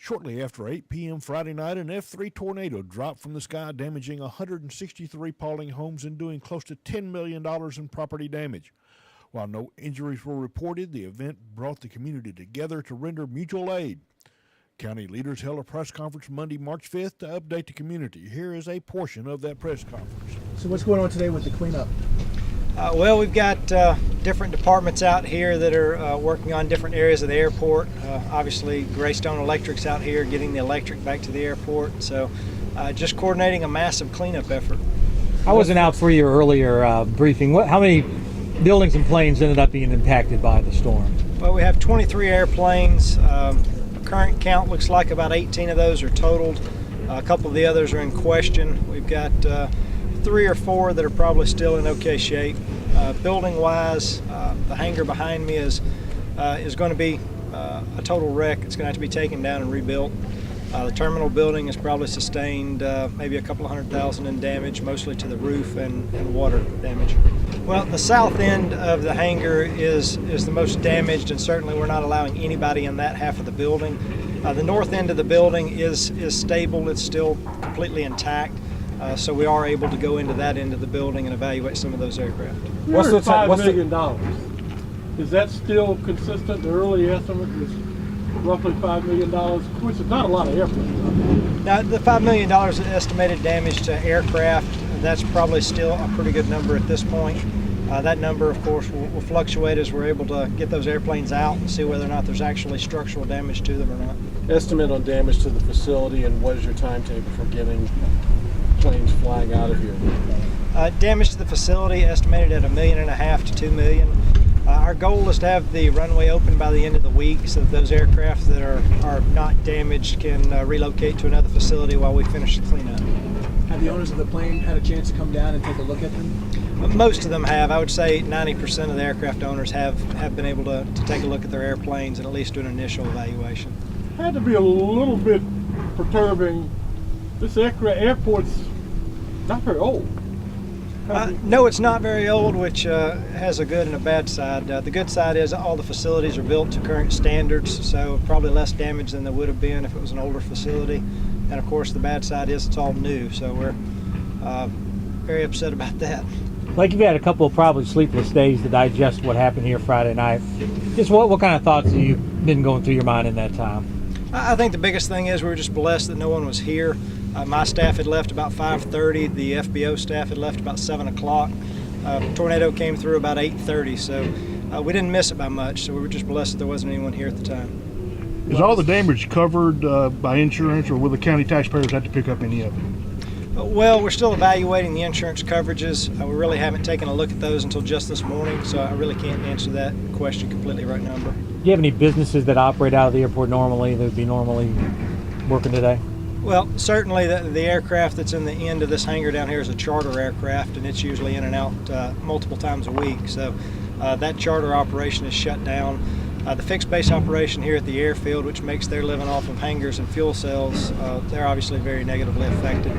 Shortly after 8 p.m. Friday night, an F3 tornado dropped from the sky, damaging 163 Paulding homes and doing close to $10 million in property damage. While no injuries were reported, the event brought the community together to render mutual aid. County leaders held a press conference Monday, March 5th to update the community. Here is a portion of that press conference. So what's going on today with the cleanup? Well, we've got different departments out here that are working on different areas of the airport. Obviously, Greystone Electric's out here getting the electric back to the airport. So just coordinating a massive cleanup effort. I wasn't out for your earlier briefing. How many buildings and planes ended up being impacted by the storm? Well, we have 23 airplanes. Current count looks like about 18 of those are totaled. A couple of the others are in question. We've got 3 or 4 that are probably still in okay shape. Building-wise, the hangar behind me is going to be a total wreck. It's going to have to be taken down and rebuilt. The terminal building has probably sustained maybe a couple of $100,000 in damage, mostly to the roof and water damage. Well, the south end of the hangar is the most damaged, and certainly we're not allowing anybody in that half of the building. The north end of the building is stable. It's still completely intact. So we are able to go into that end of the building and evaluate some of those aircraft. What's the $5 million? Is that still consistent? The early estimate was roughly $5 million. Of course, it's not a lot of airplanes. Now, the $5 million estimated damage to aircraft, that's probably still a pretty good number at this point. That number, of course, will fluctuate as we're able to get those airplanes out and see whether or not there's actually structural damage to them or not. Estimate on damage to the facility, and what is your timetable for getting planes flying out of here? Damage to the facility estimated at $1.5 million to $2 million. Our goal is to have the runway open by the end of the week so that those aircraft that are not damaged can relocate to another facility while we finish the cleanup. Have the owners of the plane had a chance to come down and take a look at them? Most of them have. I would say 90% of the aircraft owners have been able to take a look at their airplanes and at least do an initial evaluation. Had to be a little bit perturbing. This airport's not very old. No, it's not very old, which has a good and a bad side. The good side is all the facilities are built to current standards, so probably less damage than there would have been if it was an older facility. And of course, the bad side is it's all new, so we're very upset about that. Like, you've had a couple of probably sleepless days to digest what happened here Friday night. Just what kind of thoughts have you been going through your mind in that time? I think the biggest thing is we were just blessed that no one was here. My staff had left about 5:30. The FBO staff had left about 7 o'clock. Tornado came through about 8:30, so we didn't miss it by much. So we were just blessed that there wasn't anyone here at the time. Is all the damage covered by insurance, or will the county taxpayers have to pick up any of it? Well, we're still evaluating the insurance coverages. We really haven't taken a look at those until just this morning, so I really can't answer that question completely right now. Do you have any businesses that operate out of the airport normally that would be normally working today? Well, certainly the aircraft that's in the end of this hangar down here is a charter aircraft, and it's usually in and out multiple times a week. So that charter operation is shut down. The fixed base operation here at the airfield, which makes their living off of hangars and fuel cells, they're obviously very negatively affected.